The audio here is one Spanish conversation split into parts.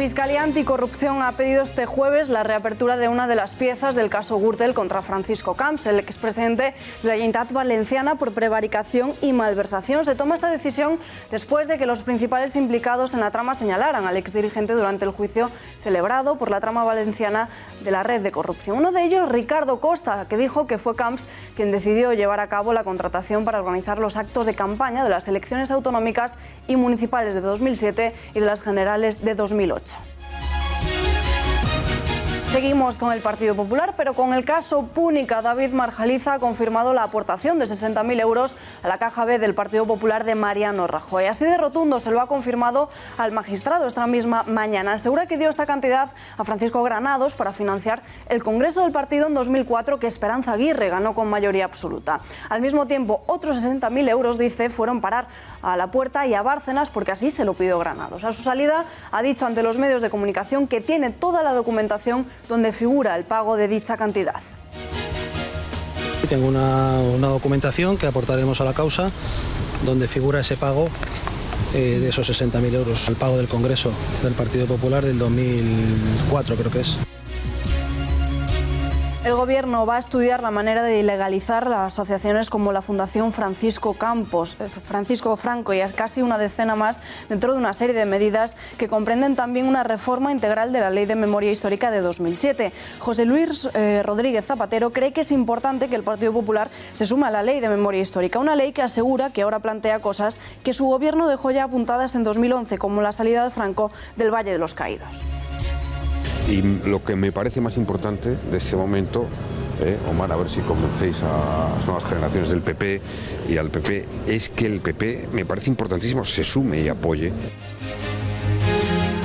Fiscalía Anticorrupción ha pedido este jueves la reapertura de una de las piezas del caso Gürtel contra Francisco Camps, el expresidente de la Generalitat Valenciana, por prevaricación y malversación. Se toma esta decisión después de que los principales implicados en la trama señalaran al exdirigente durante el juicio celebrado por la trama valenciana de la red de corrupción. Uno de ellos, Ricardo Costa, que dijo que fue Camps quien decidió llevar a cabo la contratación para organizar los actos de campaña de las elecciones autonómicas y municipales de 2007 y de las generales de 2008. Seguimos con el Partido Popular, pero con el caso Púnica. David Marjaliza ha confirmado la aportación de 60.000 euros a la caja B del Partido Popular de Mariano Rajoy. Así de rotundo se lo ha confirmado al magistrado esta misma mañana. Asegura que dio esta cantidad a Francisco Granados para financiar el Congreso del partido en 2004 que Esperanza Aguirre ganó con mayoría absoluta. Al mismo tiempo, otros 60.000 euros, dice, fueron parar a La Puerta y a Bárcenas porque así se lo pidió Granados. A su salida ha dicho ante los medios de comunicación que tiene toda la documentación donde figura el pago de dicha cantidad. Tengo una documentación que aportaremos a la causa donde figura ese pago de esos 60.000 euros, el pago del Congreso del Partido Popular del 2004, creo que es. El Gobierno va a estudiar la manera de ilegalizar las asociaciones como la Fundación Francisco Franco y casi una decena más dentro de una serie de medidas que comprenden también una reforma integral de la Ley de Memoria Histórica de 2007. José Luis Rodríguez Zapatero cree que es importante que el Partido Popular se sume a la Ley de Memoria Histórica, una ley que asegura que ahora plantea cosas que su Gobierno dejó ya apuntadas en 2011, como la salida de Franco del Valle de los Caídos. Y lo que me parece más importante de ese momento, Omar, a ver si convencéis a las nuevas generaciones del PP y al PP, es que el PP, me parece importantísimo, se sume y apoye.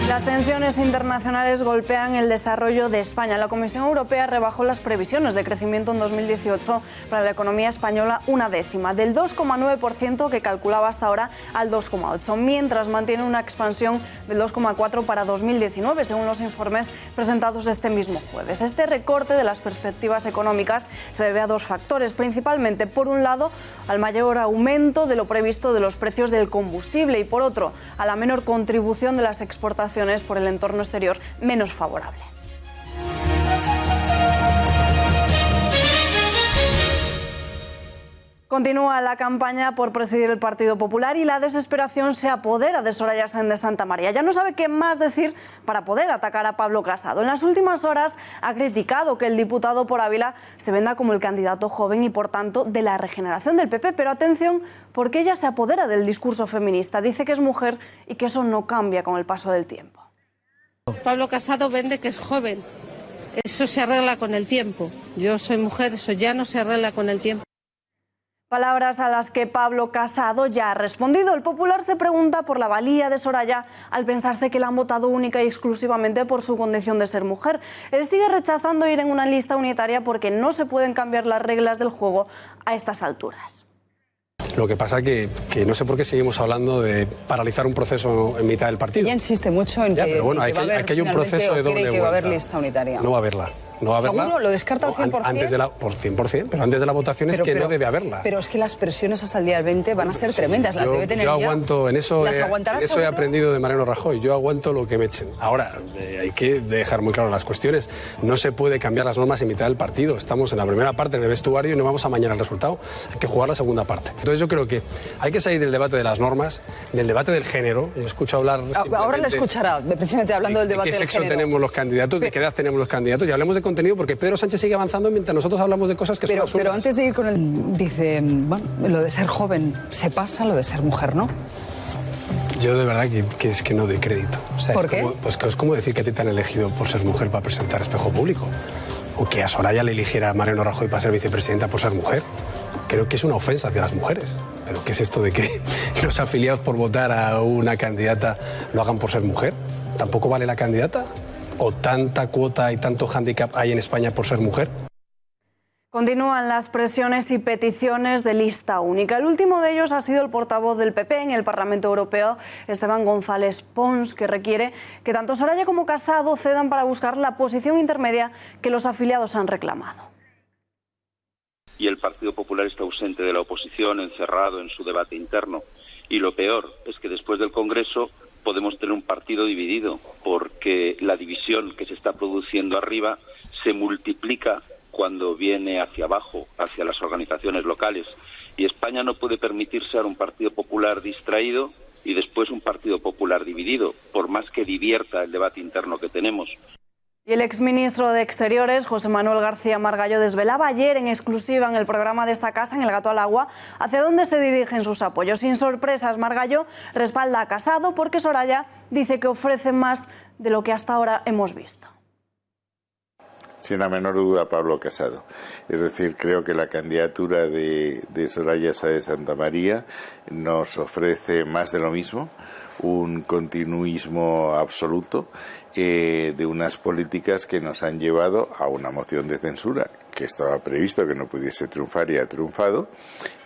Las tensiones internacionales golpean el desarrollo de España. La Comisión Europea rebajó las previsiones de crecimiento en 2018 para la economía española una décima, del 2,9% que calculaba hasta ahora al 2,8%, mientras mantiene una expansión del 2,4% para 2019, según los informes presentados este mismo jueves. Este recorte de las perspectivas económicas se debe a dos factores, principalmente, por un lado, al mayor aumento de lo previsto de los precios del combustible y, por otro, a la menor contribución de las exportaciones por el entorno exterior menos favorable. Continúa la campaña por presidir el Partido Popular y la desesperación se apodera de Soraya Sáenz de Santamaría. Ya no sabe qué más decir para poder atacar a Pablo Casado. En las últimas horas ha criticado que el diputado por Ávila se venda como el candidato joven y, por tanto, de la regeneración del PP. Pero atención, porque ella se apodera del discurso feminista. Dice que es mujer y que eso no cambia con el paso del tiempo. Pablo Casado vende que es joven. Eso se arregla con el tiempo. Yo soy mujer, eso ya no se arregla con el tiempo. Palabras a las que Pablo Casado ya ha respondido. El Popular se pregunta por la valía de Soraya al pensarse que la han votado única y exclusivamente por su condición de ser mujer. Él sigue rechazando ir en una lista unitaria porque no se pueden cambiar las reglas del juego a estas alturas. Lo que pasa que no sé por qué seguimos hablando de paralizar un proceso en mitad del partido. Ella insiste mucho en ya, que, pero bueno, en que aquí hay un proceso de doble vuelta. Que va a haber lista unitaria. No va a haberla. No va a haberla. ¿Seguro? ¿Lo descarta al 100%? Antes de la, por 100%, pero antes de la votación es que no debe haberla. Pero es que las presiones hasta el día del 20 van a ser tremendas, las debe tener yo ya. Aguanto, en eso, eso he aprendido de Mariano Rajoy, yo aguanto lo que me echen. Ahora, hay que dejar muy claro las cuestiones. No se puede cambiar las normas en mitad del partido. Estamos en la primera parte, en el vestuario, y no vamos a amañar el resultado. Hay que jugar la segunda parte. Entonces yo creo que hay que salir del debate de las normas, del debate del género. Yo escucho hablar... Ahora le escuchará, precisamente hablando del debate del género. ¿De qué sexo tenemos los candidatos? ¿De qué edad tenemos los candidatos? Y hablemos de contenido, porque Pedro Sánchez sigue avanzando mientras nosotros hablamos de cosas que son absurdas. Pero antes de ir con el... Dice, bueno, lo de ser joven se pasa, lo de ser mujer, ¿no? Yo de verdad que es que no doy crédito. O sea, ¿Por qué? Pues que es como decir que a ti te han elegido por ser mujer para presentar Espejo Público. O que a Soraya le eligiera a Mariano Rajoy para ser vicepresidenta por ser mujer. Creo que es una ofensa hacia las mujeres. ¿Pero qué es esto de que los afiliados por votar a una candidata lo hagan por ser mujer? ¿Tampoco vale la candidata? ¿O tanta cuota y tanto hándicap hay en España por ser mujer? Continúan las presiones y peticiones de lista única. El último de ellos ha sido el portavoz del PP en el Parlamento Europeo, Esteban González Pons, que requiere que tanto Soraya como Casado cedan para buscar la posición intermedia que los afiliados han reclamado. Y el Partido Popular está ausente de la oposición, encerrado en su debate interno. Y lo peor es que después del Congreso podemos tener un partido dividido, porque la división que se está produciendo arriba se multiplica cuando viene hacia abajo, hacia las organizaciones locales. Y España no puede permitirse ahora un Partido Popular distraído y después un Partido Popular dividido, por más que divierta el debate interno que tenemos. Y el exministro de Exteriores, José Manuel García Margallo, desvelaba ayer en exclusiva en el programa de esta casa, en El Gato al Agua, hacia dónde se dirigen sus apoyos. Sin sorpresas, Margallo respalda a Casado porque Soraya dice que ofrece más de lo que hasta ahora hemos visto. Sin la menor duda, Pablo Casado. Es decir, creo que la candidatura de Soraya Sáez de Santamaría nos ofrece más de lo mismo, un continuismo absoluto de unas políticas que nos han llevado a una moción de censura que estaba previsto que no pudiese triunfar y ha triunfado,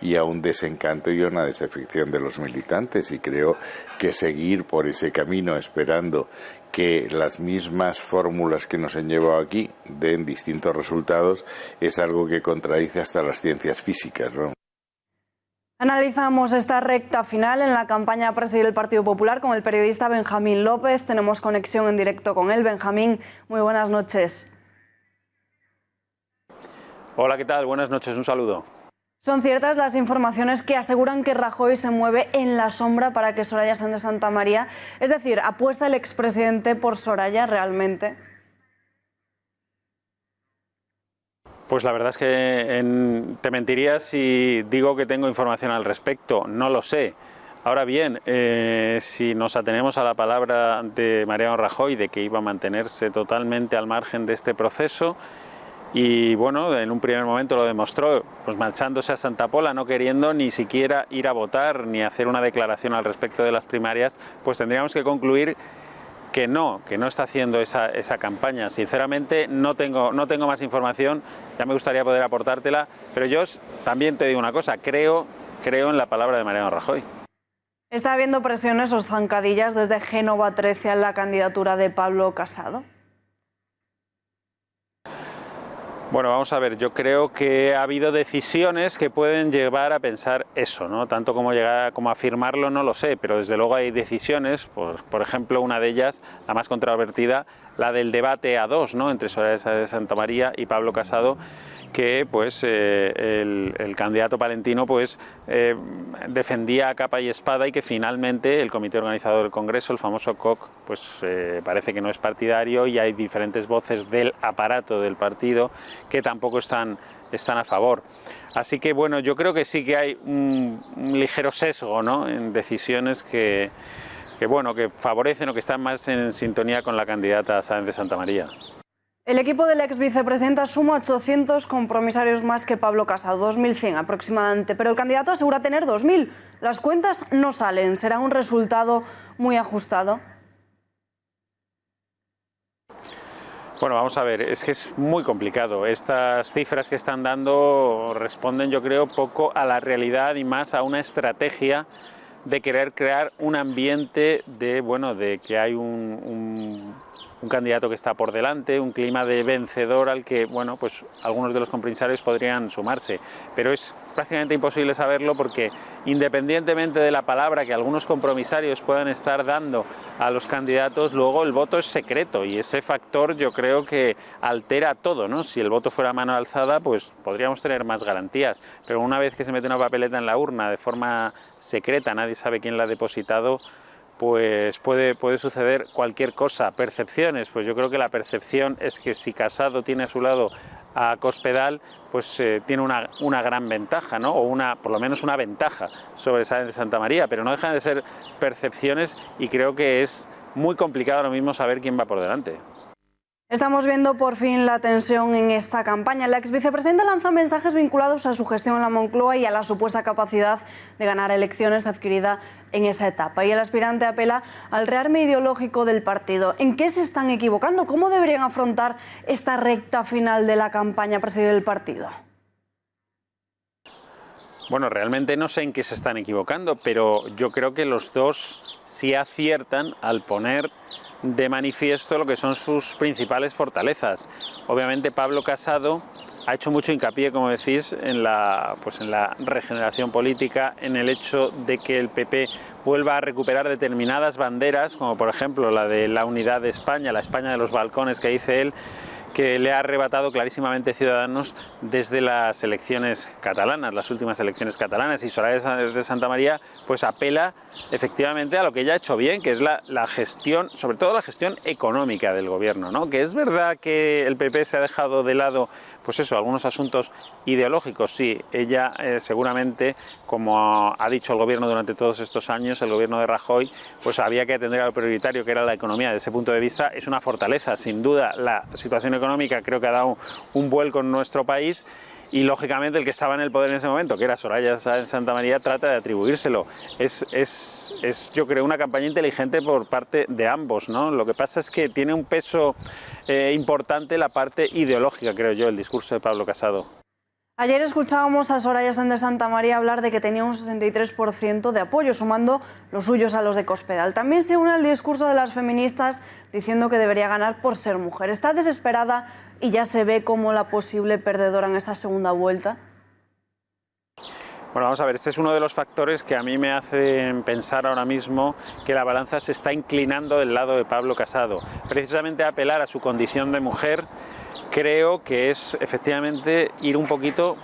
y a un desencanto y a una desafección de los militantes. Y creo que seguir por ese camino esperando que las mismas fórmulas que nos han llevado aquí den distintos resultados es algo que contradice hasta las ciencias físicas, ¿no? Analizamos esta recta final en la campaña a presidir el Partido Popular con el periodista Benjamín López. Tenemos conexión en directo con él. Benjamín, muy buenas noches. Hola, ¿qué tal? Buenas noches, un saludo. Son ciertas las informaciones que aseguran que Rajoy se mueve en la sombra para que Soraya Sáenz de Santamaría, es decir, ¿apuesta el expresidente por Soraya realmente? Pues la verdad es que te mentiría si digo que tengo información al respecto, no lo sé. Ahora bien, si nos atenemos a la palabra de Mariano Rajoy de que iba a mantenerse totalmente al margen de este proceso, y bueno, en un primer momento lo demostró, pues marchándose a Santa Pola, no queriendo ni siquiera ir a votar ni hacer una declaración al respecto de las primarias, pues tendríamos que concluir que no está haciendo esa campaña. Sinceramente no tengo más información, ya me gustaría poder aportártela, pero yo también te digo una cosa, creo en la palabra de Mariano Rajoy. ¿Está habiendo presiones o zancadillas desde Génova 13 a la candidatura de Pablo Casado? Bueno, vamos a ver, yo creo que ha habido decisiones que pueden llevar a pensar eso, ¿no? Tanto como llegar como afirmarlo no lo sé, pero desde luego hay decisiones, por ejemplo, una de ellas, la más controvertida, la del debate a dos, ¿no? Entre Soraya Sáenz de Santamaría y Pablo Casado, que pues el candidato palentino pues defendía a capa y espada, y que finalmente el comité organizador del Congreso, el famoso COC, pues parece que no es partidario, y hay diferentes voces del aparato del partido que tampoco están a favor. Así que bueno, yo creo que sí que hay un ligero sesgo, ¿no?, en decisiones que favorecen o que están más en sintonía con la candidata Sáenz de Santamaría. El equipo del ex vicepresidenta suma 800 compromisarios más que Pablo Casado, 2.100 aproximadamente, pero el candidato asegura tener 2.000. Las cuentas no salen, será un resultado muy ajustado. Bueno, vamos a ver, es que es muy complicado. Estas cifras que están dando responden, yo creo, poco a la realidad y más a una estrategia de querer crear un ambiente de que hay un candidato que está por delante, un clima de vencedor al que, bueno, pues algunos de los compromisarios podrían sumarse, pero es prácticamente imposible saberlo, porque independientemente de la palabra que algunos compromisarios puedan estar dando a los candidatos, luego el voto es secreto, y ese factor yo creo que altera todo, ¿no? Si el voto fuera a mano alzada, pues podríamos tener más garantías, pero una vez que se mete una papeleta en la urna de forma secreta, nadie sabe quién la ha depositado, pues puede suceder cualquier cosa. Percepciones, pues yo creo que la percepción es que si Casado tiene a su lado a Cospedal, pues tiene una gran ventaja, ¿no? O por lo menos una ventaja sobre Sáenz de Santamaría, pero no dejan de ser percepciones, y creo que es muy complicado ahora mismo saber quién va por delante. Estamos viendo por fin la tensión en esta campaña. La exvicepresidenta lanza mensajes vinculados a su gestión en la Moncloa y a la supuesta capacidad de ganar elecciones adquirida en esa etapa. Y el aspirante apela al rearme ideológico del partido. ¿En qué se están equivocando? ¿Cómo deberían afrontar esta recta final de la campaña presidida del partido? Bueno, realmente no sé en qué se están equivocando, pero yo creo que los dos sí aciertan al poner de manifiesto lo que son sus principales fortalezas. Obviamente Pablo Casado ha hecho mucho hincapié, como decís, en la regeneración política, en el hecho de que el PP vuelva a recuperar determinadas banderas, como por ejemplo la de la unidad de España, la España de los balcones que dice él, que le ha arrebatado clarísimamente Ciudadanos desde las elecciones catalanas, las últimas elecciones catalanas. Y Soraya de Santamaría pues apela efectivamente a lo que ella ha hecho bien, que es la gestión, sobre todo la gestión económica del gobierno, ¿no? Que es verdad que el PP se ha dejado de lado, pues eso, algunos asuntos ideológicos, sí. Ella seguramente, como ha dicho el gobierno durante todos estos años, el gobierno de Rajoy, pues había que atender a lo prioritario, que era la economía. Desde ese punto de vista es una fortaleza, sin duda. La situación económica creo que ha dado un vuelco en nuestro país y lógicamente el que estaba en el poder en ese momento, que era Soraya de Santamaría, trata de atribuírselo. Es yo creo una campaña inteligente por parte de ambos, ¿no? Lo que pasa es que tiene un peso importante la parte ideológica, creo yo, el discurso de Pablo Casado. Ayer escuchábamos a Soraya de Santamaría hablar de que tenía un 63% de apoyo, sumando los suyos a los de Cospedal. También se une al discurso de las feministas diciendo que debería ganar por ser mujer. ¿Está desesperada y ya se ve como la posible perdedora en esta segunda vuelta? Bueno, vamos a ver, este es uno de los factores que a mí me hacen pensar ahora mismo que la balanza se está inclinando del lado de Pablo Casado. Precisamente apelar a su condición de mujer creo que es efectivamente ir un poquito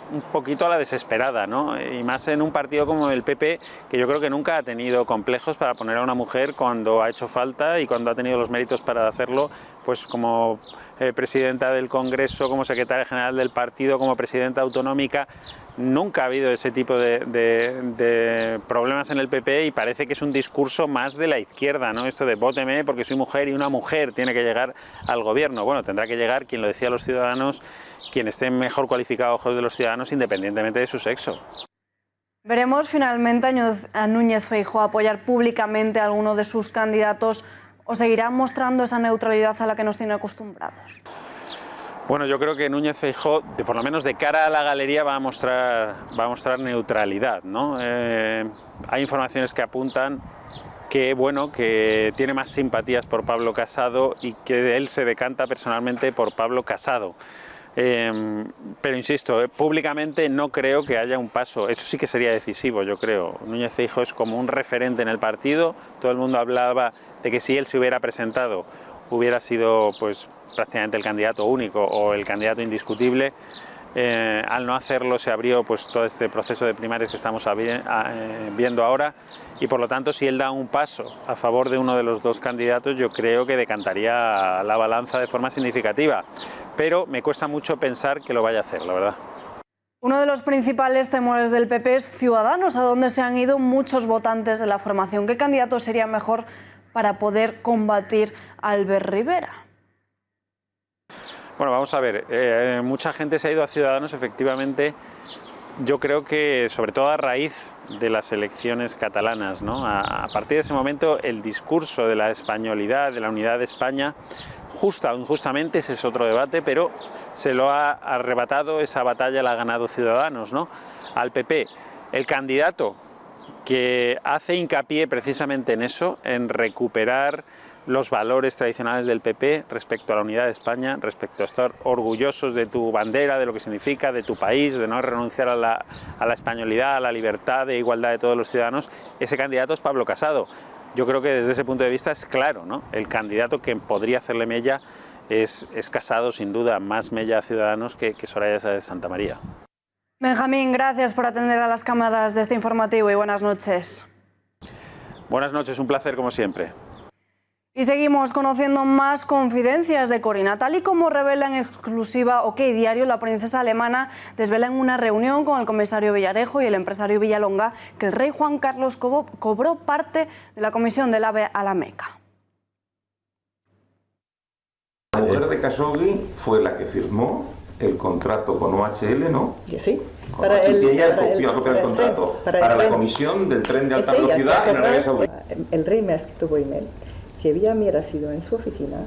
a la desesperada, ¿no? Y más en un partido como el PP, que yo creo que nunca ha tenido complejos para poner a una mujer cuando ha hecho falta y cuando ha tenido los méritos para hacerlo, pues como presidenta del Congreso, como secretaria general del partido, como presidenta autonómica. Nunca ha habido ese tipo de problemas en el PP y parece que es un discurso más de la izquierda, ¿no? Esto de vóteme porque soy mujer y una mujer tiene que llegar al gobierno. Bueno, tendrá que llegar quien lo decía a los ciudadanos, quien esté mejor cualificado a ojos de los ciudadanos independientemente de su sexo. ¿Veremos finalmente a Núñez Feijóo apoyar públicamente a alguno de sus candidatos o seguirá mostrando esa neutralidad a la que nos tiene acostumbrados? Bueno, yo creo que Núñez Feijóo, por lo menos de cara a la galería, va a mostrar neutralidad, ¿no? Hay informaciones que apuntan que, bueno, que tiene más simpatías por Pablo Casado y que él se decanta personalmente por Pablo Casado. Pero insisto, públicamente no creo que haya un paso, eso sí que sería decisivo, yo creo. Núñez Feijóo es como un referente en el partido, todo el mundo hablaba de que si él se hubiera presentado hubiera sido pues prácticamente el candidato único o el candidato indiscutible. Al no hacerlo se abrió pues todo este proceso de primarias que estamos viendo ahora y por lo tanto si él da un paso a favor de uno de los dos candidatos yo creo que decantaría la balanza de forma significativa, pero me cuesta mucho pensar que lo vaya a hacer, la verdad. Uno de los principales temores del PP es Ciudadanos, a donde se han ido muchos votantes de la formación. ¿Qué candidato sería mejor para poder combatir a Albert Rivera? Bueno, vamos a ver, mucha gente se ha ido a Ciudadanos, efectivamente, yo creo que sobre todo a raíz de las elecciones catalanas, ¿no? A partir de ese momento el discurso de la españolidad, de la unidad de España, justa o injustamente, ese es otro debate, pero se lo ha arrebatado, esa batalla la ha ganado Ciudadanos, ¿no? Al PP, el candidato que hace hincapié precisamente en eso, en recuperar los valores tradicionales del PP respecto a la unidad de España, respecto a estar orgullosos de tu bandera, de lo que significa, de tu país, de no renunciar a la españolidad, a la libertad, de igualdad de todos los ciudadanos, ese candidato es Pablo Casado. Yo creo que desde ese punto de vista es claro, ¿no? El candidato que podría hacerle mella es Casado, sin duda, más mella a Ciudadanos que Soraya de Santamaría. Benjamín, gracias por atender a las cámaras de este informativo y buenas noches. Buenas noches, un placer como siempre. Y seguimos conociendo más confidencias de Corina, tal y como revela en exclusiva OK Diario, la princesa alemana desvela en una reunión con el comisario Villarejo y el empresario Villalonga que el rey Juan Carlos cobró parte de la comisión del AVE a la Meca. La mujer de Khashoggi fue la que firmó el contrato con OHL, ¿no? Sí. Y ella copió el contrato para la comisión del tren de alta velocidad en Arabia Saudita. El rey me ha escrito por email que había sido en su oficina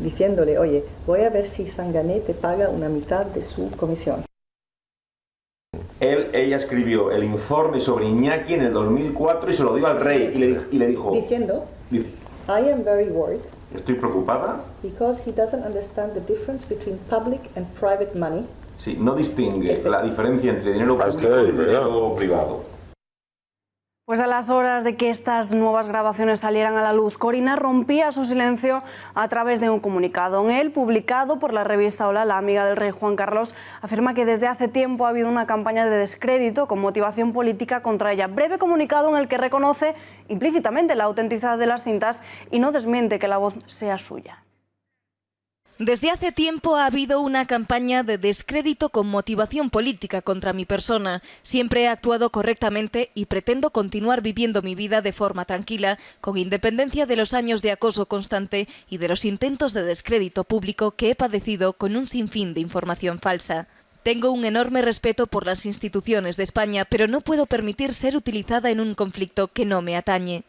diciéndole, oye, voy a ver si Stangané te paga una mitad de su comisión. Ella escribió el informe sobre Iñaki en el 2004 y se lo dio al rey y le dijo... Diciendo, I am very worried. Estoy preocupada. Because he doesn't understand the difference between public and private money. Sí, no distingue la diferencia entre dinero público y dinero privado. Pues a las horas de que estas nuevas grabaciones salieran a la luz, Corina rompía su silencio a través de un comunicado. En él, publicado por la revista Hola, la amiga del rey Juan Carlos afirma que desde hace tiempo ha habido una campaña de descrédito con motivación política contra ella. Breve comunicado en el que reconoce implícitamente la autenticidad de las cintas y no desmiente que la voz sea suya. Desde hace tiempo ha habido una campaña de descrédito con motivación política contra mi persona. Siempre he actuado correctamente y pretendo continuar viviendo mi vida de forma tranquila, con independencia de los años de acoso constante y de los intentos de descrédito público que he padecido con un sinfín de información falsa. Tengo un enorme respeto por las instituciones de España, pero no puedo permitir ser utilizada en un conflicto que no me atañe.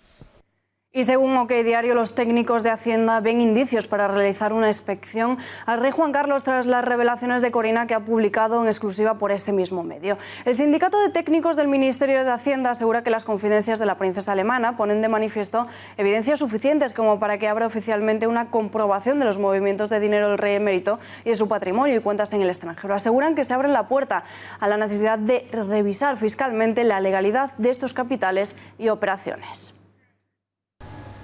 Y según OK Diario, los técnicos de Hacienda ven indicios para realizar una inspección al rey Juan Carlos tras las revelaciones de Corina, que ha publicado en exclusiva por este mismo medio. El sindicato de técnicos del Ministerio de Hacienda asegura que las confidencias de la princesa alemana ponen de manifiesto evidencias suficientes como para que abra oficialmente una comprobación de los movimientos de dinero del rey emérito y de su patrimonio y cuentas en el extranjero. Aseguran que se abre la puerta a la necesidad de revisar fiscalmente la legalidad de estos capitales y operaciones.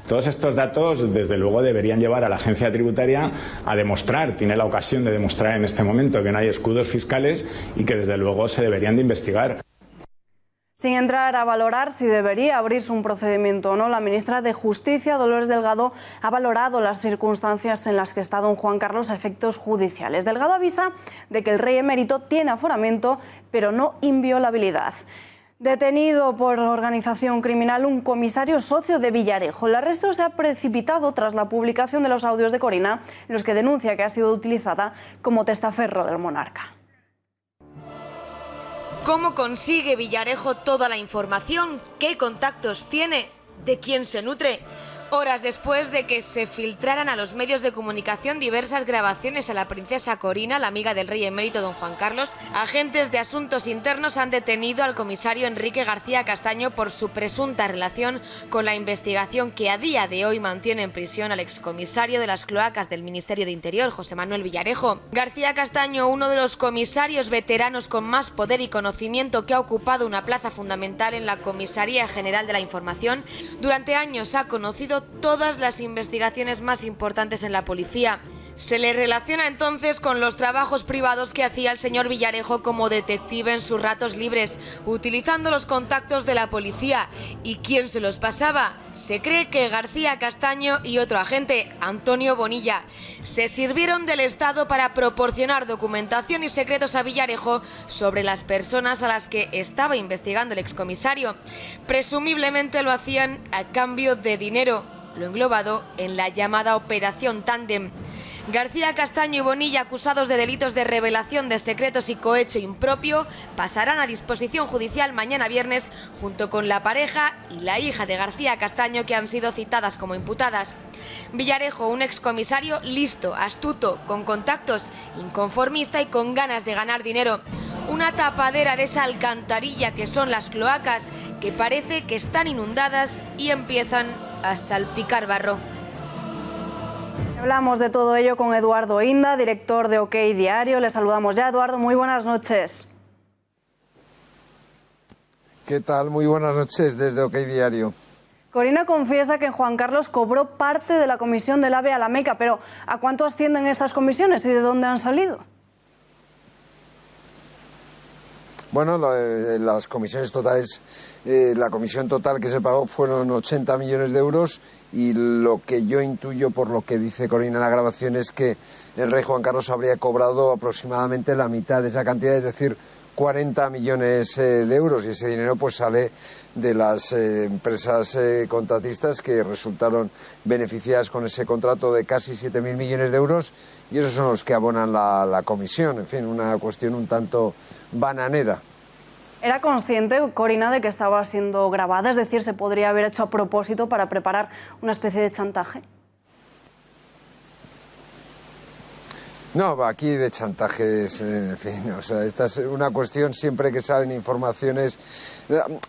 Todos estos datos, desde luego, deberían llevar a la agencia tributaria a demostrar, tiene la ocasión de demostrar en este momento que no hay escudos fiscales y que desde luego se deberían de investigar. Sin entrar a valorar si debería abrirse un procedimiento o no, la ministra de Justicia, Dolores Delgado, ha valorado las circunstancias en las que está don Juan Carlos a efectos judiciales. Delgado avisa de que el rey emérito tiene aforamiento, pero no inviolabilidad. Detenido por organización criminal un comisario socio de Villarejo. El arresto se ha precipitado tras la publicación de los audios de Corina, en los que denuncia que ha sido utilizada como testaferro del monarca. ¿Cómo consigue Villarejo toda la información? ¿Qué contactos tiene? ¿De quién se nutre? Horas después de que se filtraran a los medios de comunicación diversas grabaciones a la princesa Corina, la amiga del rey emérito don Juan Carlos, agentes de asuntos internos han detenido al comisario Enrique García Castaño por su presunta relación con la investigación que a día de hoy mantiene en prisión al excomisario de las cloacas del Ministerio de Interior, José Manuel Villarejo. García Castaño, uno de los comisarios veteranos con más poder y conocimiento que ha ocupado una plaza fundamental en la Comisaría General de la Información, durante años ha conocido todas las investigaciones más importantes en la policía. Se le relaciona entonces con los trabajos privados que hacía el señor Villarejo como detective en sus ratos libres, utilizando los contactos de la policía. ¿Y quién se los pasaba? Se cree que García Castaño y otro agente, Antonio Bonilla, se sirvieron del Estado para proporcionar documentación y secretos a Villarejo sobre las personas a las que estaba investigando el excomisario. Presumiblemente lo hacían a cambio de dinero, lo englobado en la llamada Operación Tándem. García Castaño y Bonilla, acusados de delitos de revelación de secretos y cohecho impropio, pasarán a disposición judicial mañana viernes junto con la pareja y la hija de García Castaño, que han sido citadas como imputadas. Villarejo, un excomisario listo, astuto, con contactos, inconformista y con ganas de ganar dinero. Una tapadera de esa alcantarilla que son las cloacas, que parece que están inundadas y empiezan a salpicar barro. Hablamos de todo ello con Eduardo Inda, director de OK Diario. Le saludamos ya. Eduardo, muy buenas noches. ¿Qué tal? Muy buenas noches desde OK Diario. Corina confiesa que Juan Carlos cobró parte de la comisión del AVE a la Meca, pero ¿a cuánto ascienden estas comisiones y de dónde han salido? Bueno, las comisiones totales, la comisión total que se pagó fueron 80 millones de euros y lo que yo intuyo por lo que dice Corina en la grabación es que el rey Juan Carlos habría cobrado aproximadamente la mitad de esa cantidad, es decir, 40 millones de euros, y ese dinero pues sale de las empresas contratistas que resultaron beneficiadas con ese contrato de casi 7.000 millones de euros, y esos son los que abonan la comisión. En fin, una cuestión un tanto bananera. ¿Era consciente Corina de que estaba siendo grabada? Es decir, ¿se podría haber hecho a propósito para preparar una especie de chantaje? No, aquí de chantajes, en fin, o sea, esta es una cuestión siempre que salen informaciones.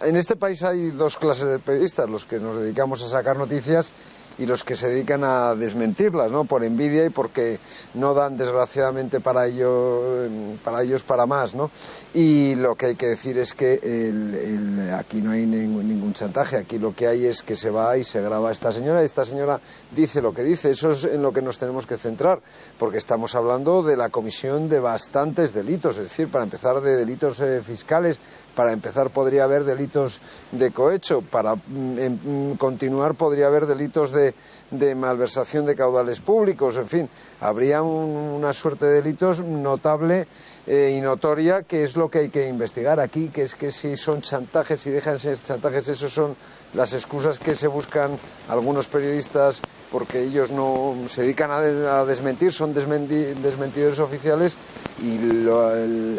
En este país hay dos clases de periodistas, los que nos dedicamos a sacar noticias y los que se dedican a desmentirlas, ¿no? Por envidia y porque no dan desgraciadamente para ellos para más, ¿no? Y lo que hay que decir es que aquí no hay ningún chantaje, aquí lo que hay es que se va y se graba a esta señora, y esta señora dice lo que dice. Eso es en lo que nos tenemos que centrar, porque estamos hablando de la comisión de bastantes delitos, es decir, para empezar de delitos fiscales, para empezar podría haber delitos de cohecho, para continuar podría haber delitos de malversación de caudales públicos, en fin, habría una suerte de delitos notable y notoria, que es lo que hay que investigar aquí, que es que si son chantajes, si dejan de ser chantajes, eso son las excusas que se buscan algunos periodistas, porque ellos no se dedican a desmentir, son desmentidores oficiales, y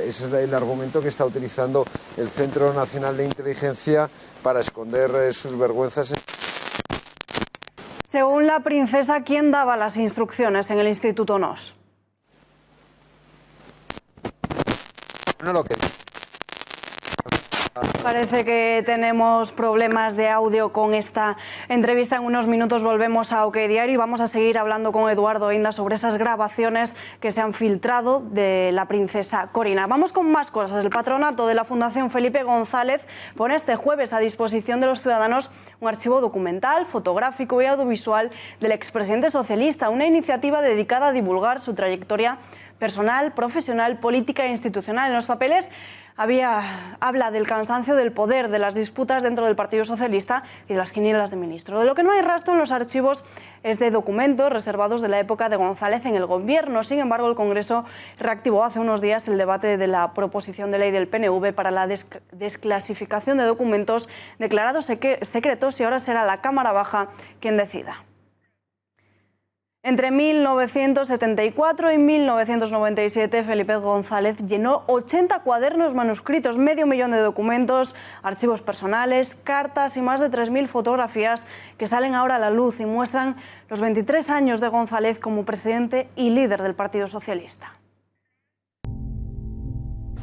ese es el argumento que está utilizando el Centro Nacional de Inteligencia para esconder sus vergüenzas. Según la princesa, ¿quién daba las instrucciones en el Instituto NOS? No lo que... Parece que tenemos problemas de audio con esta entrevista. En unos minutos volvemos a OK Diario y vamos a seguir hablando con Eduardo Inda sobre esas grabaciones que se han filtrado de la princesa Corina. Vamos con más cosas. El patronato de la Fundación Felipe González pone este jueves a disposición de los ciudadanos un archivo documental, fotográfico y audiovisual del expresidente socialista, una iniciativa dedicada a divulgar su trayectoria personal, profesional, política e institucional. En los papeles habla del cansancio del poder, de las disputas dentro del Partido Socialista y de las quinielas de ministro. De lo que no hay rastro en los archivos es de documentos reservados de la época de González en el gobierno. Sin embargo, el Congreso reactivó hace unos días el debate de la proposición de ley del PNV para la desclasificación de documentos declarados secretos, y ahora será la Cámara Baja quien decida. Entre 1974 y 1997, Felipe González llenó 80 cuadernos manuscritos, medio millón de documentos, archivos personales, cartas y más de 3.000 fotografías que salen ahora a la luz y muestran los 23 años de González como presidente y líder del Partido Socialista.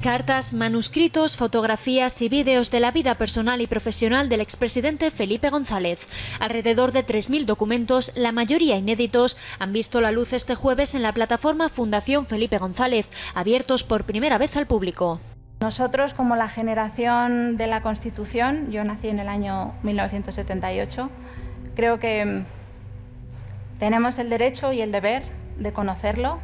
Cartas, manuscritos, fotografías y vídeos de la vida personal y profesional del expresidente Felipe González. Alrededor de 3.000 documentos, la mayoría inéditos, han visto la luz este jueves en la plataforma Fundación Felipe González, abiertos por primera vez al público. Nosotros, como la generación de la Constitución, yo nací en el año 1978, creo que tenemos el derecho y el deber de conocerlo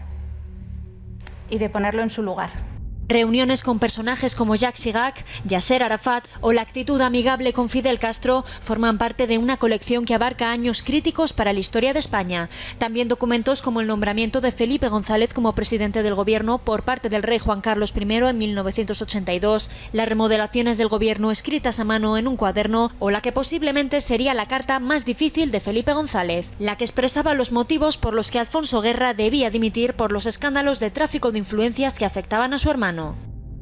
y de ponerlo en su lugar. Reuniones con personajes como Jacques Chirac, Yasser Arafat o la actitud amigable con Fidel Castro forman parte de una colección que abarca años críticos para la historia de España. También documentos como el nombramiento de Felipe González como presidente del gobierno por parte del rey Juan Carlos I en 1982, las remodelaciones del gobierno escritas a mano en un cuaderno o la que posiblemente sería la carta más difícil de Felipe González, la que expresaba los motivos por los que Alfonso Guerra debía dimitir por los escándalos de tráfico de influencias que afectaban a su hermano.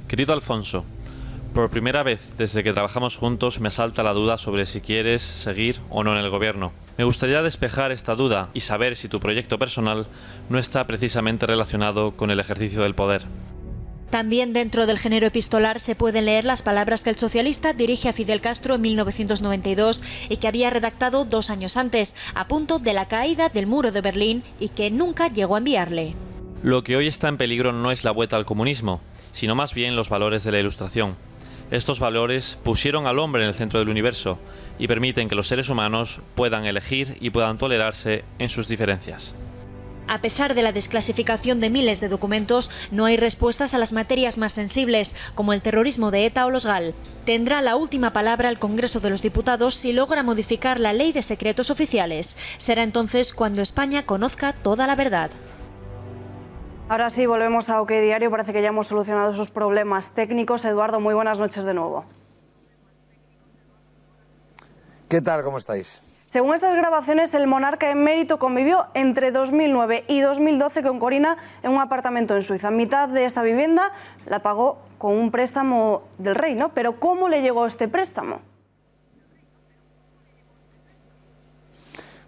Querido Alfonso, por primera vez desde que trabajamos juntos me asalta la duda sobre si quieres seguir o no en el gobierno. Me gustaría despejar esta duda y saber si tu proyecto personal no está precisamente relacionado con el ejercicio del poder. También dentro del género epistolar se pueden leer las palabras que el socialista dirige a Fidel Castro en 1992 y que había redactado 2 años antes, a punto de la caída del muro de Berlín, y que nunca llegó a enviarle. Lo que hoy está en peligro no es la vuelta al comunismo, sino más bien los valores de la Ilustración. Estos valores pusieron al hombre en el centro del universo y permiten que los seres humanos puedan elegir y puedan tolerarse en sus diferencias. A pesar de la desclasificación de miles de documentos, no hay respuestas a las materias más sensibles, como el terrorismo de ETA o los GAL. Tendrá la última palabra el Congreso de los Diputados si logra modificar la Ley de Secretos Oficiales. Será entonces cuando España conozca toda la verdad. Ahora sí, volvemos a OK Diario. Parece que ya hemos solucionado esos problemas técnicos. Eduardo, muy buenas noches de nuevo. ¿Qué tal? ¿Cómo estáis? Según estas grabaciones, el monarca emérito convivió entre 2009 y 2012 con Corina en un apartamento en Suiza. Mitad de esta vivienda la pagó con un préstamo del rey, ¿no? Pero ¿cómo le llegó este préstamo?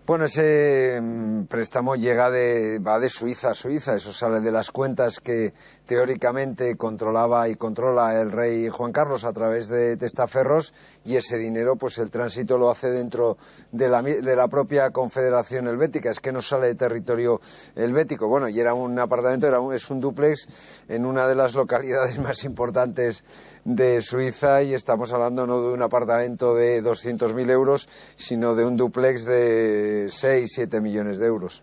Bueno, ese préstamo va de Suiza a Suiza, eso sale de las cuentas que teóricamente controlaba y controla el rey Juan Carlos a través de testaferros, y ese dinero, pues el tránsito lo hace dentro de la propia Confederación Helvética, es que no sale de territorio helvético. Bueno, y era un apartamento, es un dúplex en una de las localidades más importantes de Suiza, y estamos hablando no de un apartamento de 200.000 euros, sino de un dúplex de 6-7 millones de euros.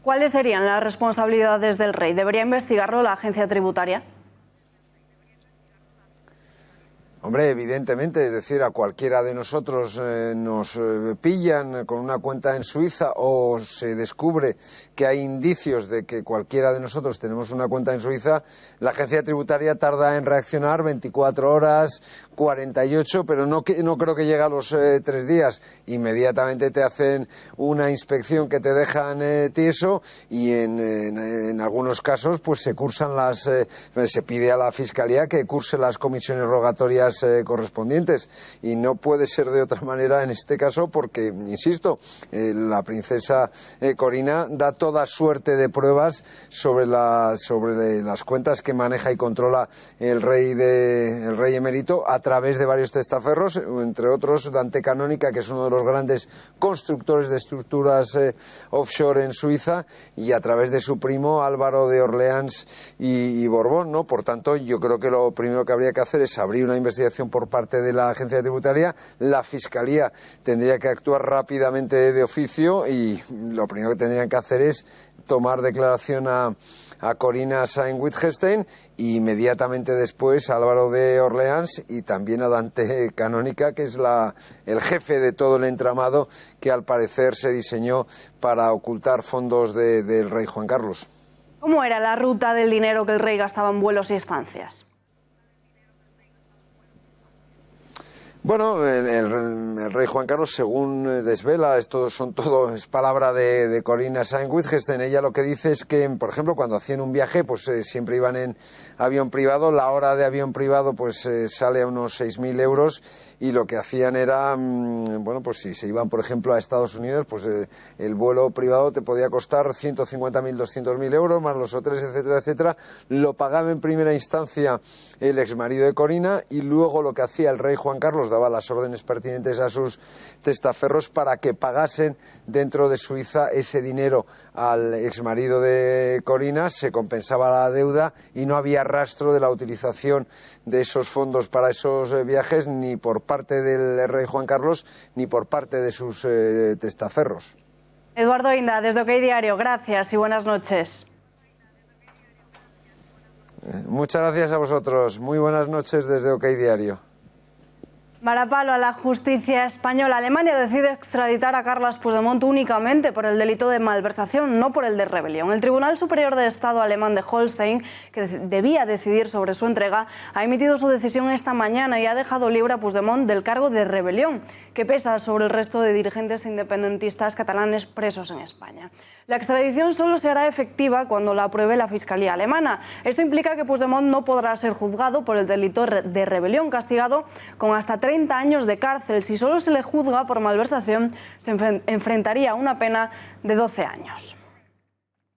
¿Cuáles serían las responsabilidades del rey? ¿Debería investigarlo la agencia tributaria? Hombre, evidentemente, es decir, a cualquiera de nosotros nos pillan con una cuenta en Suiza o se descubre que hay indicios de que cualquiera de nosotros tenemos una cuenta en Suiza, la agencia tributaria tarda en reaccionar 24 horas, 48, pero no creo que llegue a los 3 días. Inmediatamente te hacen una inspección que te dejan tieso, y en algunos casos pues se cursan se pide a la Fiscalía que curse las comisiones rogatorias correspondientes, y no puede ser de otra manera en este caso porque, insisto, la princesa Corina da toda suerte de pruebas sobre las cuentas que maneja y controla el rey emérito a través de varios testaferros, entre otros Dante Canónica, que es uno de los grandes constructores de estructuras offshore en Suiza, y a través de su primo Álvaro de Orleans y Borbón, ¿no? Por tanto, yo creo que lo primero que habría que hacer es abrir una investigación por parte de la agencia tributaria. La Fiscalía tendría que actuar rápidamente de oficio, y lo primero que tendrían que hacer es tomar declaración a Corina Sayn-Wittgenstein, y inmediatamente después a Álvaro de Orleans y también a Dante Canónica, que es el jefe de todo el entramado que al parecer se diseñó para ocultar fondos del rey Juan Carlos. ¿Cómo era la ruta del dinero que el rey gastaba en vuelos y estancias? Bueno, el rey Juan Carlos, según desvela, es palabra de Corina Sayn-Wittgenstein. Ella lo que dice es que, por ejemplo, cuando hacían un viaje, pues siempre iban en avión privado. La hora de avión privado pues sale a unos 6.000 euros, y lo que hacían era, bueno, pues si se iban, por ejemplo, a Estados Unidos, pues el vuelo privado te podía costar 150.000, 200.000 euros, más los hoteles, etcétera, etcétera. Lo pagaba en primera instancia el exmarido de Corina, y luego lo que hacía el rey Juan Carlos, daba las órdenes pertinentes a sus testaferros para que pagasen dentro de Suiza ese dinero al exmarido de Corina. Se compensaba la deuda y no había rastro de la utilización de esos fondos para esos viajes, ni por parte del rey Juan Carlos ni por parte de sus testaferros. Eduardo Inda, desde OK Diario, gracias y buenas noches. Muchas gracias a vosotros. Muy buenas noches desde OK Diario. Varapalo a la justicia española. Alemania decide extraditar a Carles Puigdemont únicamente por el delito de malversación, no por el de rebelión. El Tribunal Superior de Estado alemán de Holstein, que debía decidir sobre su entrega, ha emitido su decisión esta mañana y ha dejado libre a Puigdemont del cargo de rebelión, que pesa sobre el resto de dirigentes independentistas catalanes presos en España. La extradición solo se hará efectiva cuando la apruebe la Fiscalía alemana. Esto implica que Puigdemont no podrá ser juzgado por el delito de rebelión, castigado con hasta 30 años de cárcel. Si solo se le juzga por malversación, se enfrentaría a una pena de 12 años.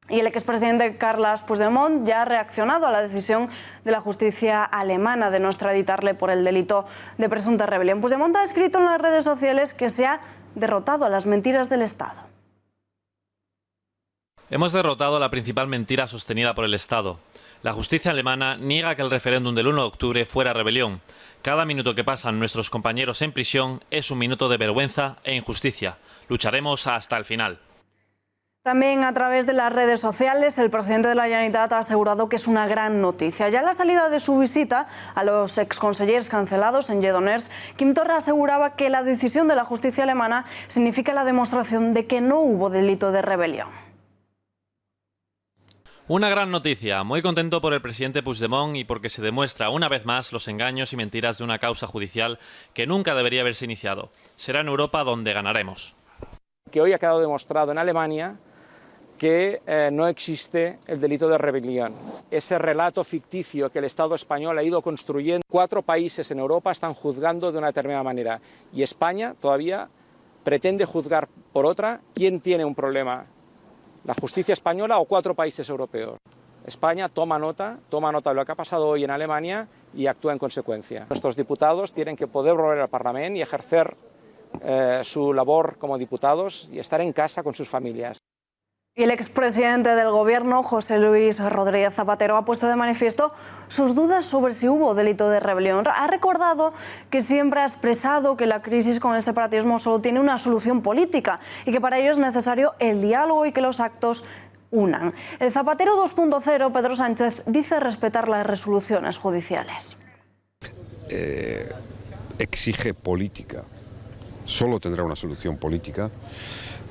Y el expresidente Carles Puigdemont ya ha reaccionado a la decisión de la justicia alemana de no extraditarle por el delito de presunta rebelión. Puigdemont ha escrito en las redes sociales que se ha derrotado a las mentiras del Estado. Hemos derrotado la principal mentira sostenida por el Estado. La justicia alemana niega que el referéndum del 1 de octubre fuera rebelión. Cada minuto que pasan nuestros compañeros en prisión es un minuto de vergüenza e injusticia. Lucharemos hasta el final. También a través de las redes sociales, el presidente de la Generalitat ha asegurado que es una gran noticia. Ya a la salida de su visita a los exconsellers cancelados en Lledoners, Quim Torra aseguraba que la decisión de la justicia alemana significa la demostración de que no hubo delito de rebelión. Una gran noticia, muy contento por el presidente Puigdemont y porque se demuestra una vez más los engaños y mentiras de una causa judicial que nunca debería haberse iniciado. Será en Europa donde ganaremos. Que hoy ha quedado demostrado en Alemania que no existe el delito de rebelión. Ese relato ficticio que el Estado español ha ido construyendo. 4 países en Europa están juzgando de una determinada manera y España todavía pretende juzgar por otra, ¿quién tiene un problema? ¿La justicia española o 4 países europeos? España toma nota de lo que ha pasado hoy en Alemania y actúa en consecuencia. Nuestros diputados tienen que poder volver al Parlamento y ejercer su labor como diputados y estar en casa con sus familias. Y el expresidente del Gobierno, José Luis Rodríguez Zapatero, ha puesto de manifiesto sus dudas sobre si hubo delito de rebelión. Ha recordado que siempre ha expresado que la crisis con el separatismo solo tiene una solución política y que para ello es necesario el diálogo y que los actos unan. El Zapatero 2.0, Pedro Sánchez, dice respetar las resoluciones judiciales. Exige política. Solo tendrá una solución política.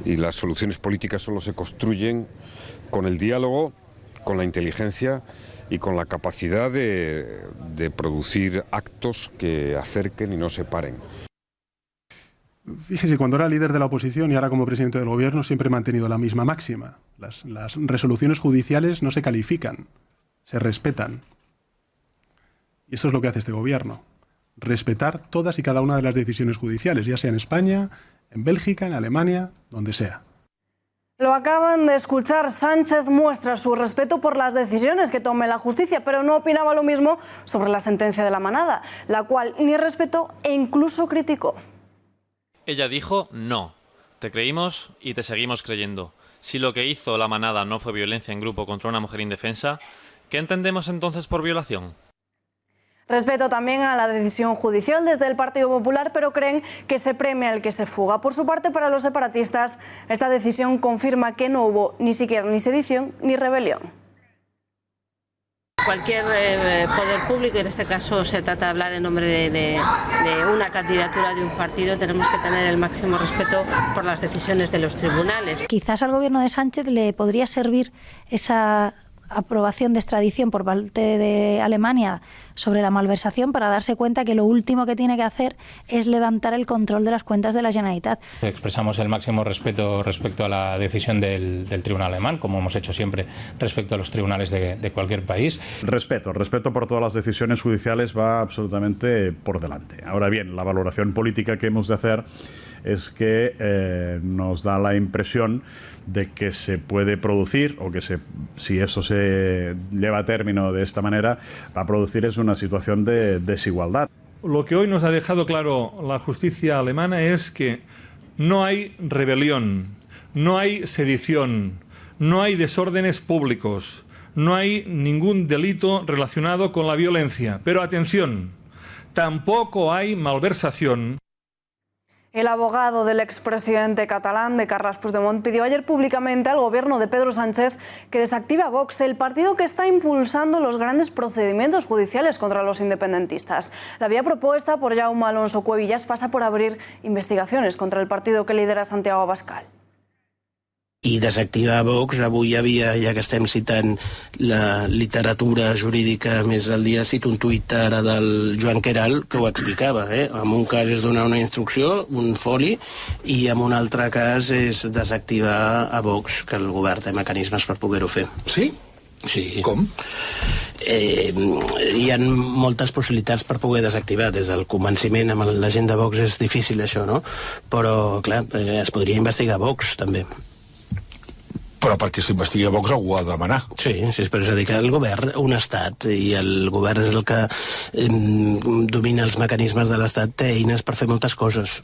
Y las soluciones políticas solo se construyen con el diálogo, con la inteligencia y con la capacidad de producir actos que acerquen y no separen. Fíjese, cuando era líder de la oposición y ahora como presidente del Gobierno siempre he mantenido la misma máxima. Las resoluciones judiciales no se califican, se respetan. Y eso es lo que hace este Gobierno. Respetar todas y cada una de las decisiones judiciales, ya sea en España, en Bélgica, en Alemania, donde sea. Lo acaban de escuchar. Sánchez muestra su respeto por las decisiones que tome la justicia, pero no opinaba lo mismo sobre la sentencia de la Manada, la cual ni respetó e incluso criticó. Ella dijo no. Te creímos y te seguimos creyendo. Si lo que hizo la Manada no fue violencia en grupo contra una mujer indefensa, ¿qué entendemos entonces por violación? Respeto también a la decisión judicial desde el Partido Popular, pero creen que se premia al que se fuga. Por su parte, para los separatistas, esta decisión confirma que no hubo ni siquiera ni sedición ni rebelión. Cualquier poder público, y en este caso se trata de hablar en nombre de una candidatura de un partido, tenemos que tener el máximo respeto por las decisiones de los tribunales. Quizás al gobierno de Sánchez le podría servir esa aprobación de extradición por parte de Alemania sobre la malversación para darse cuenta que lo último que tiene que hacer es levantar el control de las cuentas de la Generalitat. Expresamos el máximo respeto respecto a la decisión del tribunal alemán, como hemos hecho siempre respecto a los tribunales de cualquier país. Respeto por todas las decisiones judiciales va absolutamente por delante. Ahora bien, la valoración política que hemos de hacer es que nos da la impresión de que se puede producir, o que si eso se lleva a término de esta manera, va a producir es una situación de desigualdad. Lo que hoy nos ha dejado claro la justicia alemana es que no hay rebelión, no hay sedición, no hay desórdenes públicos, no hay ningún delito relacionado con la violencia. Pero atención, tampoco hay malversación. El abogado del expresidente catalán, de Carles Puigdemont, pidió ayer públicamente al gobierno de Pedro Sánchez que desactive a Vox, el partido que está impulsando los grandes procedimientos judiciales contra los independentistas. La vía propuesta por Jaume Alonso Cuevillas pasa por abrir investigaciones contra el partido que lidera Santiago Abascal. I desactivar Vox, avui hi havia, ja que estem citant la literatura jurídica més al dia, cito un tuit ara del Joan Queralt que ho explicava. En un cas és donar una instrucció, un foli, i en un altre cas és desactivar a Vox, que el govern té mecanismes per poder-ho fer. Sí? Sí. Com? Hi ha moltes possibilitats per poder desactivar. Des del convenciment amb la gent de Vox és difícil això, no? Però, clar, es podria investigar Vox, també. Però perquè s'investigui a Vox algú ha de demanar. Sí, però és a dir que el govern, un estat, i el govern és el que domina els mecanismes de l'estat, té eines per fer moltes coses.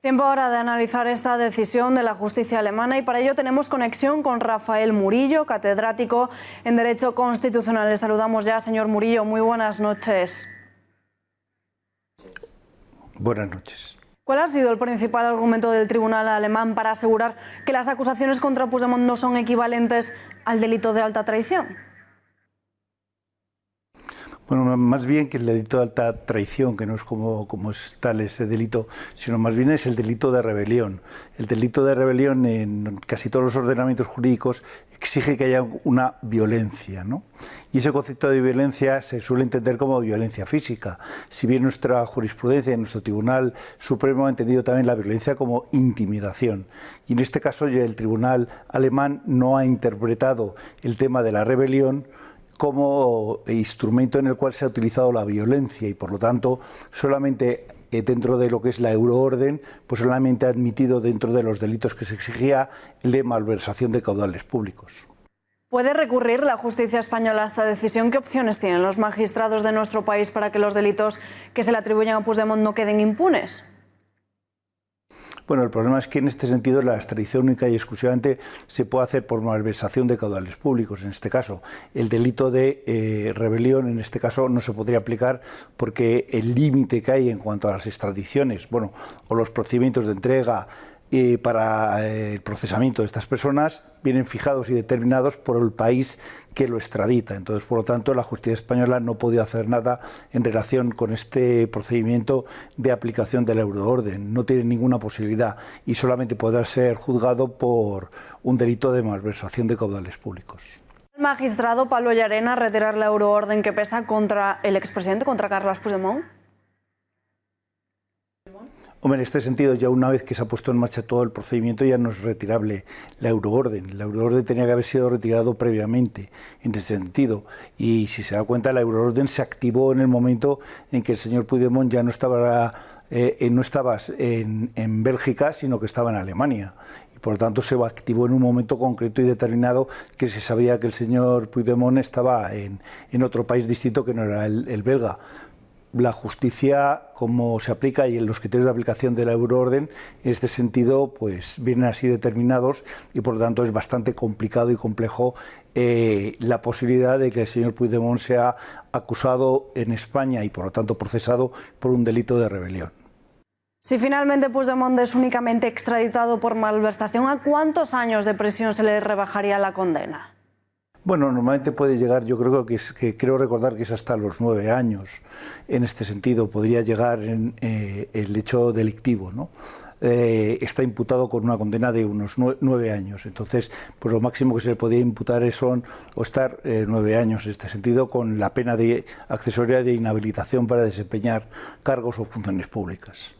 Tiempo ahora de analizar esta decisión de la justicia alemana y para ello tenemos conexión con Rafael Murillo, catedrático en Derecho Constitucional. Le saludamos ya, señor Murillo. Muy buenas noches. Buenas noches. ¿Cuál ha sido el principal argumento del tribunal alemán para asegurar que las acusaciones contra Puigdemont no son equivalentes al delito de alta traición? Bueno, más bien que el delito de alta traición, que no es como es tal ese delito, sino más bien es el delito de rebelión. El delito de rebelión en casi todos los ordenamientos jurídicos exige que haya una violencia, ¿no? Y ese concepto de violencia se suele entender como violencia física, si bien nuestra jurisprudencia, nuestro Tribunal Supremo ha entendido también la violencia como intimidación. Y en este caso ya el tribunal alemán no ha interpretado el tema de la rebelión como instrumento en el cual se ha utilizado la violencia y por lo tanto solamente dentro de lo que es la euroorden, pues solamente ha admitido dentro de los delitos que se exigía el de malversación de caudales públicos. ¿Puede recurrir la justicia española a esta decisión? ¿Qué opciones tienen los magistrados de nuestro país para que los delitos que se le atribuyen a Puigdemont no queden impunes? Bueno, el problema es que en este sentido la extradición única y exclusivamente se puede hacer por malversación de caudales públicos. En este caso, el delito de rebelión, en este caso, no se podría aplicar porque el límite que hay en cuanto a las extradiciones, bueno, o los procedimientos de entrega para el procesamiento de estas personas vienen fijados y determinados por el país que lo extradita. Entonces, por lo tanto, la justicia española no podía hacer nada en relación con este procedimiento de aplicación de la euroorden. No tiene ninguna posibilidad y solamente podrá ser juzgado por un delito de malversación de caudales públicos. ¿El magistrado Pablo Llarena retirar la euroorden que pesa contra el expresidente, contra Carles Puigdemont? Hombre, en este sentido, ya una vez que se ha puesto en marcha todo el procedimiento, ya no es retirable la euroorden. La euroorden tenía que haber sido retirado previamente, en ese sentido. Y si se da cuenta, la euroorden se activó en el momento en que el señor Puigdemont ya no estaba en Bélgica, sino que estaba en Alemania. Y por lo tanto se activó en un momento concreto y determinado que se sabía que el señor Puigdemont estaba en otro país distinto que no era el belga. La justicia, como se aplica y en los criterios de aplicación de la euroorden, en este sentido, pues vienen así determinados y por lo tanto es bastante complicado y complejo la posibilidad de que el señor Puigdemont sea acusado en España y por lo tanto procesado por un delito de rebelión. Si finalmente Puigdemont es únicamente extraditado por malversación, ¿a cuántos años de prisión se le rebajaría la condena? Bueno, normalmente puede llegar, yo creo recordar que es hasta los 9 años. En este sentido, podría llegar en el hecho delictivo, ¿no? Está imputado con una condena de unos 9 años. Entonces, pues lo máximo que se le podía imputar es estar 9 años, en este sentido, con la pena accesoria de inhabilitación para desempeñar cargos o funciones públicas.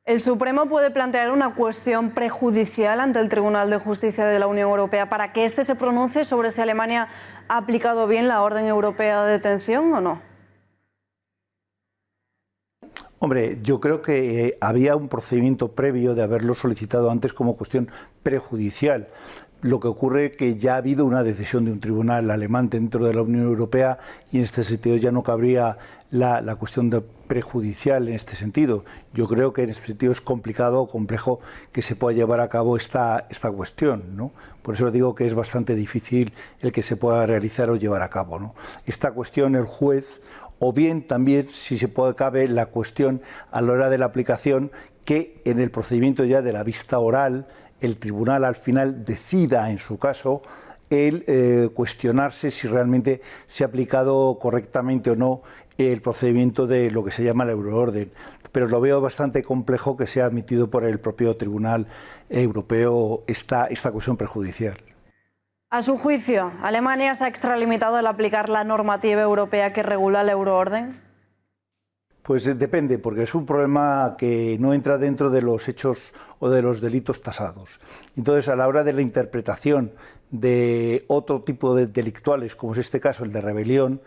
¿El Supremo puede plantear una cuestión prejudicial ante el Tribunal de Justicia de la Unión Europea para que éste se pronuncie sobre si Alemania ha aplicado bien la orden europea de detención o no? Hombre, yo creo que había un procedimiento previo de haberlo solicitado antes como cuestión prejudicial. Lo que ocurre es que ya ha habido una decisión de un tribunal alemán dentro de la Unión Europea y en este sentido ya no cabría la cuestión de prejudicial en este sentido. Yo creo que en este sentido es complicado o complejo que se pueda llevar a cabo esta cuestión, ¿no? Por eso digo que es bastante difícil el que se pueda realizar o llevar a cabo, ¿no? Esta cuestión el juez, o bien también, si se puede, cabe la cuestión a la hora de la aplicación que en el procedimiento ya de la vista oral el tribunal al final decida, en su caso, el cuestionarse si realmente se ha aplicado correctamente o no el procedimiento de lo que se llama la euroorden. Pero lo veo bastante complejo que sea admitido por el propio Tribunal Europeo esta cuestión prejudicial. A su juicio, ¿Alemania se ha extralimitado al aplicar la normativa europea que regula la euroorden? Pues depende, porque es un problema que no entra dentro de los hechos o de los delitos tasados. Entonces, a la hora de la interpretación de otro tipo de delictuales, como es este caso, el de rebelión,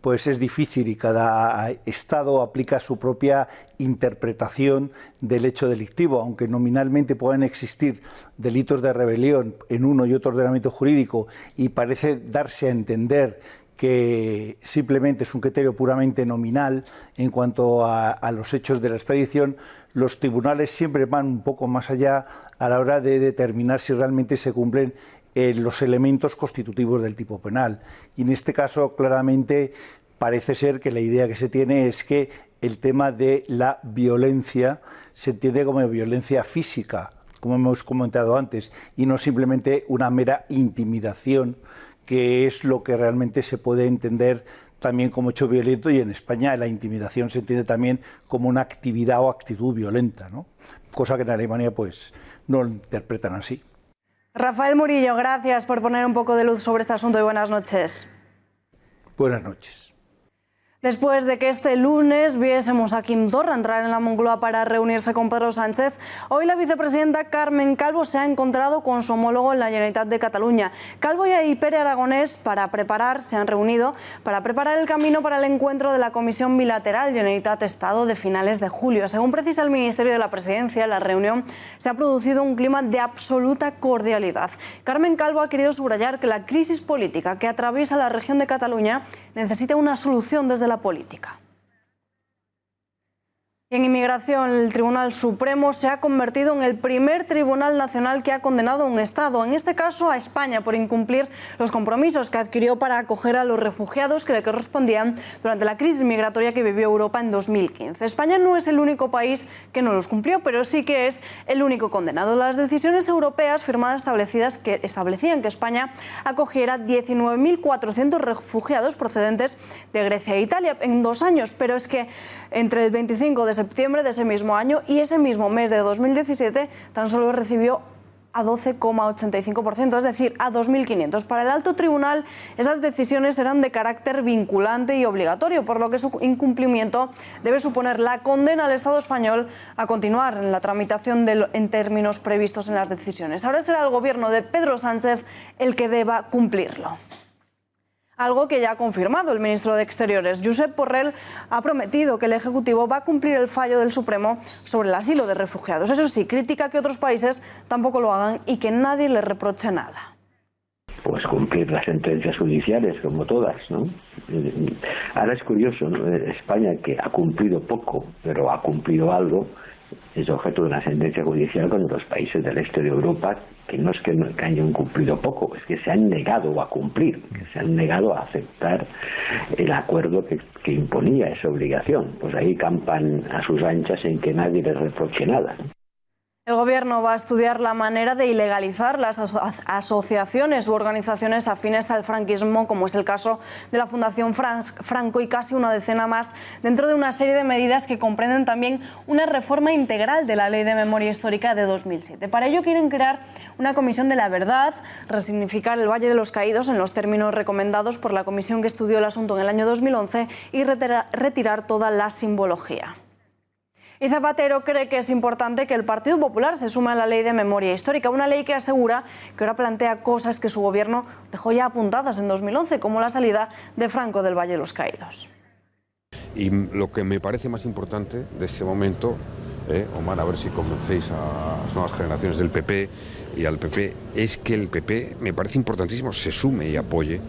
pues es difícil y cada Estado aplica su propia interpretación del hecho delictivo, aunque nominalmente puedan existir delitos de rebelión en uno y otro ordenamiento jurídico y parece darse a entender que simplemente es un criterio puramente nominal en cuanto a los hechos de la extradición, los tribunales siempre van un poco más allá a la hora de determinar si realmente se cumplen los elementos constitutivos del tipo penal. Y en este caso, claramente, parece ser que la idea que se tiene es que el tema de la violencia se entiende como violencia física, como hemos comentado antes, y no simplemente una mera intimidación, que es lo que realmente se puede entender también como hecho violento, y en España la intimidación se entiende también como una actividad o actitud violenta, ¿no? Cosa que en Alemania pues no lo interpretan así. Rafael Murillo, gracias por poner un poco de luz sobre este asunto y buenas noches. Buenas noches. Después de que este lunes viésemos a Quim Torra entrar en la Moncloa para reunirse con Pedro Sánchez, hoy la vicepresidenta Carmen Calvo se ha encontrado con su homólogo en la Generalitat de Cataluña. Calvo y Pere Aragonés se han reunido para preparar el camino para el encuentro de la Comisión Bilateral Generalitat-Estado de finales de julio. Según precisa el Ministerio de la Presidencia, en la reunión se ha producido un clima de absoluta cordialidad. Carmen Calvo ha querido subrayar que la crisis política que atraviesa la región de Cataluña necesita una solución desde la política. Y en inmigración, el Tribunal Supremo se ha convertido en el primer tribunal nacional que ha condenado a un Estado, en este caso a España, por incumplir los compromisos que adquirió para acoger a los refugiados que le correspondían durante la crisis migratoria que vivió Europa en 2015. España no es el único país que no los cumplió, pero sí que es el único condenado. Las decisiones europeas firmadas establecían que España acogiera 19.400 refugiados procedentes de Grecia e Italia en 2 años, pero es que entre el 25 de septiembre de ese mismo año y ese mismo mes de 2017 tan solo recibió a 12,85%, es decir, a 2.500. Para el alto tribunal, esas decisiones eran de carácter vinculante y obligatorio, por lo que su incumplimiento debe suponer la condena al Estado español a continuar en la tramitación en términos previstos en las decisiones. Ahora será el gobierno de Pedro Sánchez el que deba cumplirlo. Algo que ya ha confirmado el ministro de Exteriores. Josep Borrell ha prometido que el Ejecutivo va a cumplir el fallo del Supremo sobre el asilo de refugiados. Eso sí, critica que otros países tampoco lo hagan y que nadie les reproche nada. Pues cumplir las sentencias judiciales, como todas, ¿no? Ahora es curioso, ¿no? España, que ha cumplido poco, pero ha cumplido algo, es objeto de una sentencia judicial con los países del este de Europa que no es que hayan cumplido poco, es que se han negado a cumplir, que se han negado a aceptar el acuerdo que imponía esa obligación. Pues ahí campan a sus anchas en que nadie les reproche nada. El Gobierno va a estudiar la manera de ilegalizar las asociaciones u organizaciones afines al franquismo, como es el caso de la Fundación Franco y casi una decena más, dentro de una serie de medidas que comprenden también una reforma integral de la Ley de Memoria Histórica de 2007. Para ello quieren crear una comisión de la verdad, resignificar el Valle de los Caídos en los términos recomendados por la comisión que estudió el asunto en el año 2011 y retirar toda la simbología. Y Zapatero cree que es importante que el Partido Popular se sume a la Ley de Memoria Histórica, una ley que asegura que ahora plantea cosas que su gobierno dejó ya apuntadas en 2011, como la salida de Franco del Valle de los Caídos. Y lo que me parece más importante de ese momento, Omar, a ver si convencéis a las nuevas generaciones del PP y al PP, es que el PP, me parece importantísimo, se sume y apoye.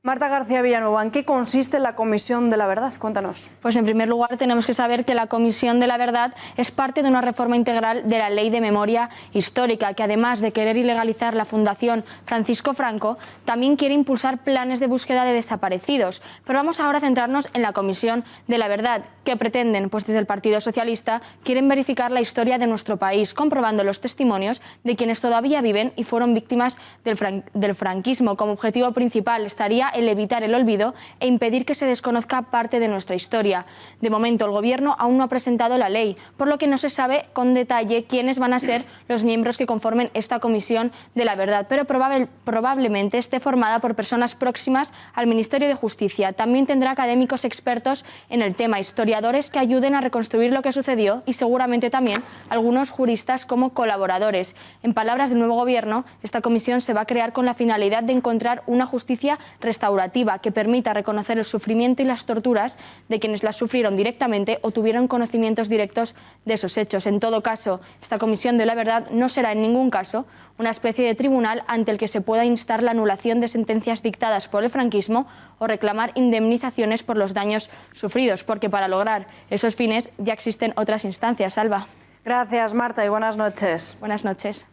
Marta García Villanueva, ¿en qué consiste la Comisión de la Verdad? Cuéntanos. Pues en primer lugar tenemos que saber que la Comisión de la Verdad es parte de una reforma integral de la Ley de Memoria Histórica, que además de querer ilegalizar la Fundación Francisco Franco, también quiere impulsar planes de búsqueda de desaparecidos. Pero vamos ahora a centrarnos en la Comisión de la Verdad. ¿Qué pretenden? Pues desde el Partido Socialista quieren verificar la historia de nuestro país, comprobando los testimonios de quienes todavía viven y fueron víctimas del franquismo. Como objetivo principal estaría el evitar el olvido e impedir que se desconozca parte de nuestra historia. De momento, el Gobierno aún no ha presentado la ley, por lo que no se sabe con detalle quiénes van a ser los miembros que conformen esta Comisión de la Verdad, pero probablemente esté formada por personas próximas al Ministerio de Justicia. También tendrá académicos expertos en el tema, historiadores que ayuden a reconstruir lo que sucedió y seguramente también algunos juristas como colaboradores. En palabras del nuevo Gobierno, esta comisión se va a crear con la finalidad de encontrar una justicia restaurativa que permita reconocer el sufrimiento y las torturas de quienes las sufrieron directamente o tuvieron conocimientos directos de esos hechos. En todo caso, esta Comisión de la Verdad no será en ningún caso una especie de tribunal ante el que se pueda instar la anulación de sentencias dictadas por el franquismo o reclamar indemnizaciones por los daños sufridos, porque para lograr esos fines ya existen otras instancias. Alba. Gracias, Marta, y buenas noches. Buenas noches.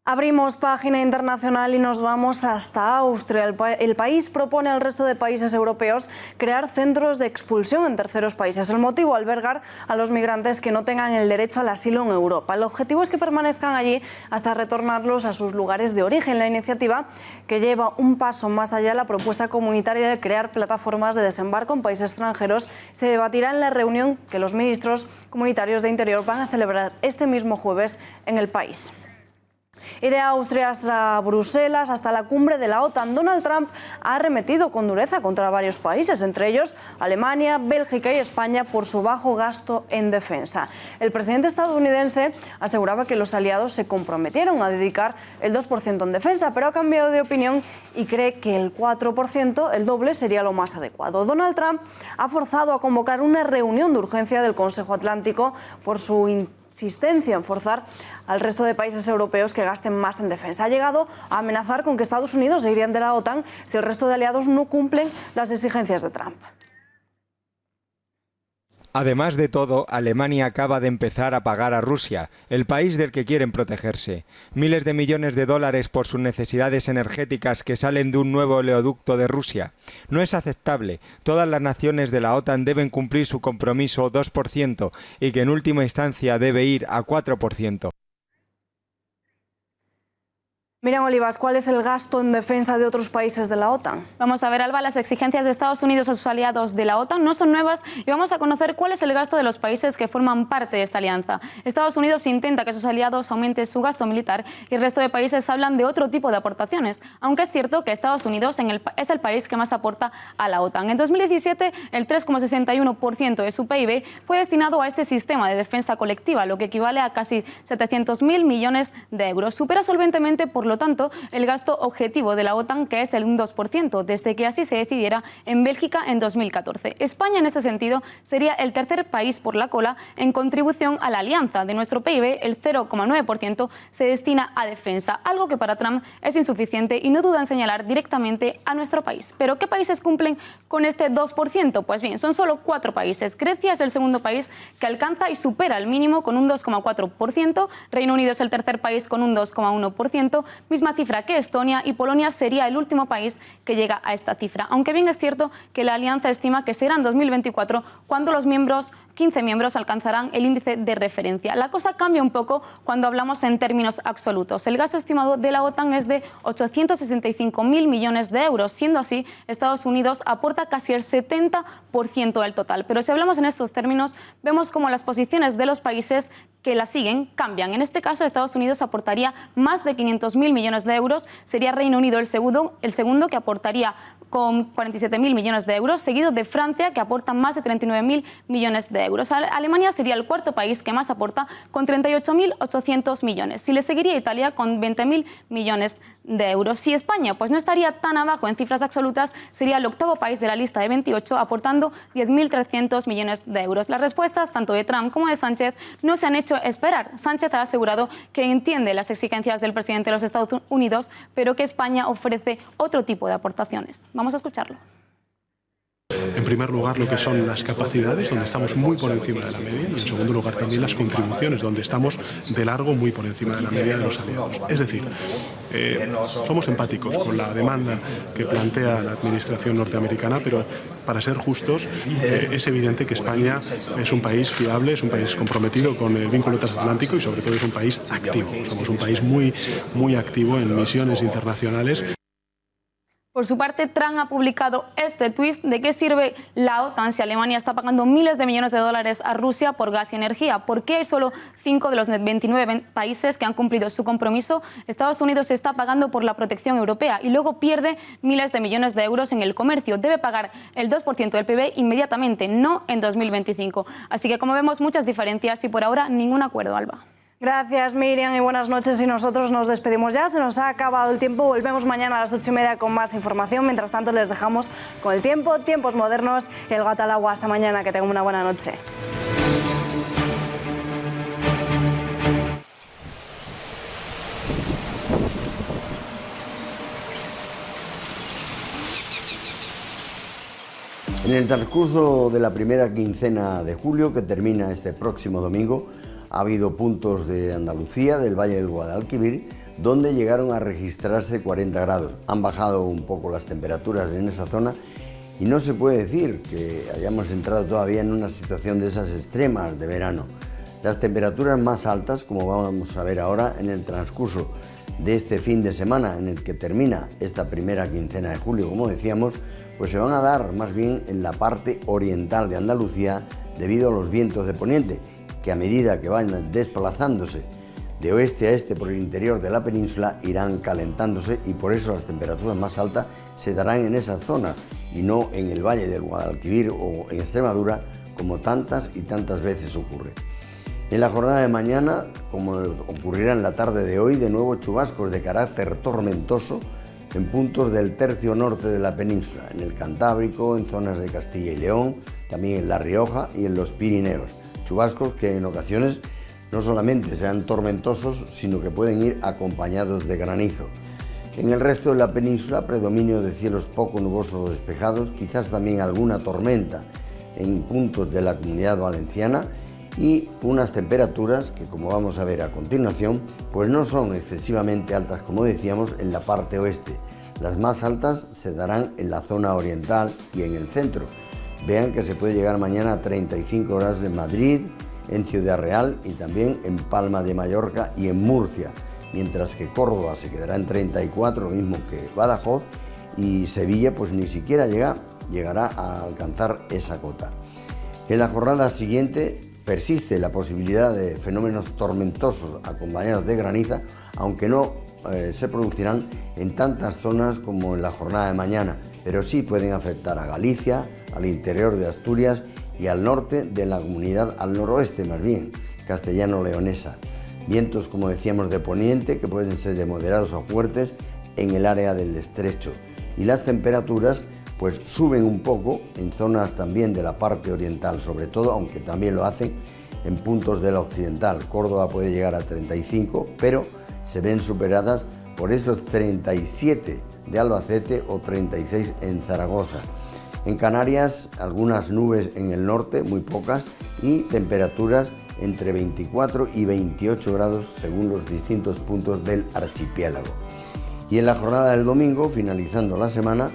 Abrimos página internacional y nos vamos hasta Austria. El país propone al resto de países europeos crear centros de expulsión en terceros países. El motivo, albergar a los migrantes que no tengan el derecho al asilo en Europa. El objetivo es que permanezcan allí hasta retornarlos a sus lugares de origen. La iniciativa, que lleva un paso más allá, la propuesta comunitaria de crear plataformas de desembarco en países extranjeros, se debatirá en la reunión que los ministros comunitarios de Interior van a celebrar este mismo jueves en el país. Y de Austria hasta Bruselas, hasta la cumbre de la OTAN, Donald Trump ha arremetido con dureza contra varios países, entre ellos Alemania, Bélgica y España, por su bajo gasto en defensa. El presidente estadounidense aseguraba que los aliados se comprometieron a dedicar el 2% en defensa, pero ha cambiado de opinión y cree que el 4%, el doble, sería lo más adecuado. Donald Trump ha forzado a convocar una reunión de urgencia del Consejo Atlántico por su insistencia en forzar al resto de países europeos que gasten más en defensa. Ha llegado a amenazar con que Estados Unidos se irían de la OTAN si el resto de aliados no cumplen las exigencias de Trump. Además de todo, Alemania acaba de empezar a pagar a Rusia, el país del que quieren protegerse. Miles de millones de dólares por sus necesidades energéticas que salen de un nuevo oleoducto de Rusia. No es aceptable. Todas las naciones de la OTAN deben cumplir su compromiso 2% y que en última instancia debe ir a 4%. Miriam Olivas, ¿cuál es el gasto en defensa de otros países de la OTAN? Vamos a ver, Alba, las exigencias de Estados Unidos a sus aliados de la OTAN no son nuevas y vamos a conocer cuál es el gasto de los países que forman parte de esta alianza. Estados Unidos intenta que sus aliados aumenten su gasto militar y el resto de países hablan de otro tipo de aportaciones, aunque es cierto que Estados Unidos es el país que más aporta a la OTAN. En 2017, el 3,61% de su PIB fue destinado a este sistema de defensa colectiva, lo que equivale a casi 700.000 millones de euros. Supera solventemente, por lo tanto, el gasto objetivo de la OTAN, que es del 2%, desde que así se decidiera en Bélgica en 2014. España, en este sentido, sería el tercer país por la cola en contribución a la alianza. De nuestro PIB, el 0,9% se destina a defensa, algo que para Trump es insuficiente y no duda en señalar directamente a nuestro país. ¿Pero qué países cumplen con este 2%? Pues bien, son solo 4 países. Grecia es el segundo país que alcanza y supera el mínimo con un 2,4%. Reino Unido es el tercer país con un 2,1%. Misma cifra que Estonia, y Polonia sería el último país que llega a esta cifra. Aunque bien es cierto que la alianza estima que será en 2024 cuando los 15 miembros alcanzarán el índice de referencia. La cosa cambia un poco cuando hablamos en términos absolutos. El gasto estimado de la OTAN es de 865.000 millones de euros. Siendo así, Estados Unidos aporta casi el 70% del total. Pero si hablamos en estos términos, vemos cómo las posiciones de los países que la siguen cambian. En este caso, Estados Unidos aportaría más de 500.000 millones de euros. Sería Reino Unido el segundo que aportaría con 47.000 millones de euros, seguido de Francia, que aporta más de 39.000 millones de euros. Alemania sería el cuarto país que más aporta, con 38.800 millones. Si le seguiría Italia, con 20.000 millones de euros. Si España pues no estaría tan abajo en cifras absolutas, sería el octavo país de la lista de 28, aportando 10.300 millones de euros. Las respuestas, tanto de Trump como de Sánchez, no se han hecho esperar. Sánchez ha asegurado que entiende las exigencias del presidente de los Estados Unidos, pero que España ofrece otro tipo de aportaciones. Vamos a escucharlo. En primer lugar, lo que son las capacidades, donde estamos muy por encima de la media, y en segundo lugar también las contribuciones, donde estamos de largo muy por encima de la media de los aliados. Es decir, somos empáticos con la demanda que plantea la administración norteamericana, pero para ser justos, es evidente que España es un país fiable, es un país comprometido con el vínculo transatlántico y sobre todo es un país activo. Somos un país muy activo en misiones internacionales. Por su parte, Trump ha publicado este tuit: ¿de qué sirve la OTAN si Alemania está pagando miles de millones de dólares a Rusia por gas y energía? ¿Por qué hay solo 5 de los 29 países que han cumplido su compromiso? Estados Unidos está pagando por la protección europea y luego pierde miles de millones de euros en el comercio. Debe pagar el 2% del PIB inmediatamente, no en 2025. Así que, como vemos, muchas diferencias y por ahora ningún acuerdo, Alba. Gracias, Miriam, y buenas noches. Y nosotros nos despedimos ya. Se nos ha acabado el tiempo. Volvemos mañana a las 8:30 con más información. Mientras tanto, les dejamos con el tiempo, tiempos modernos y el gato al agua. Hasta mañana. Que tengan una buena noche. En el transcurso de la primera quincena de julio, que termina este próximo domingo, ha habido puntos de Andalucía, del Valle del Guadalquivir, donde llegaron a registrarse 40 grados. Han bajado un poco las temperaturas en esa zona y no se puede decir que hayamos entrado todavía en una situación de esas extremas de verano. Las temperaturas más altas, como vamos a ver ahora, en el transcurso de este fin de semana, en el que termina esta primera quincena de julio, como decíamos, pues se van a dar más bien en la parte oriental de Andalucía, debido a los vientos de poniente, que a medida que van desplazándose de oeste a este por el interior de la península irán calentándose y por eso las temperaturas más altas se darán en esa zona y no en el valle del Guadalquivir o en Extremadura, como tantas y tantas veces ocurre. En la jornada de mañana, como ocurrirá en la tarde de hoy, de nuevo chubascos de carácter tormentoso en puntos del tercio norte de la península, en el Cantábrico, en zonas de Castilla y León, también en La Rioja y en los Pirineos. Chubascos que en ocasiones no solamente sean tormentosos, sino que pueden ir acompañados de granizo. En el resto de la península, predominio de cielos poco nubosos o despejados, quizás también alguna tormenta en puntos de la Comunidad Valenciana y unas temperaturas que, como vamos a ver a continuación, pues no son excesivamente altas, como decíamos, en la parte oeste. Las más altas se darán en la zona oriental y en el centro. Vean que se puede llegar mañana a 35 grados en Madrid, en Ciudad Real y también en Palma de Mallorca y en Murcia, mientras que Córdoba se quedará en 34, lo mismo que Badajoz, y Sevilla pues ni siquiera llegará a alcanzar esa cota. En la jornada siguiente persiste la posibilidad de fenómenos tormentosos acompañados de graniza, aunque no se producirán en tantas zonas como en la jornada de mañana, pero sí pueden afectar a Galicia, al interior de Asturias y al norte de la comunidad, al noroeste más bien, castellano-leonesa. Vientos, como decíamos, de poniente, que pueden ser de moderados a fuertes en el área del estrecho. Y las temperaturas pues suben un poco en zonas también de la parte oriental, sobre todo, aunque también lo hacen en puntos de la occidental. Córdoba puede llegar a 35, pero se ven superadas por esos 37 de Albacete o 36 en Zaragoza. En Canarias, algunas nubes en el norte, muy pocas, y temperaturas entre 24 y 28 grados según los distintos puntos del archipiélago. Y en la jornada del domingo, finalizando la semana,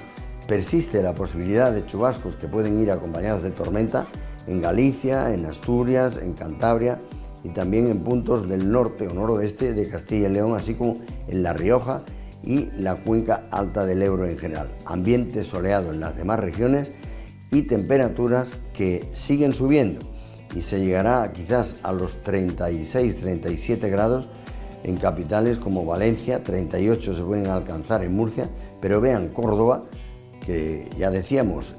persiste la posibilidad de chubascos que pueden ir acompañados de tormenta en Galicia, en Asturias, en Cantabria y también en puntos del norte o noroeste de Castilla y León, así como en La Rioja y la cuenca alta del Ebro en general. Ambiente soleado en las demás regiones y temperaturas que siguen subiendo y se llegará quizás a los 36-37 grados en capitales como Valencia, 38 se pueden alcanzar en Murcia, pero vean Córdoba, que ya decíamos,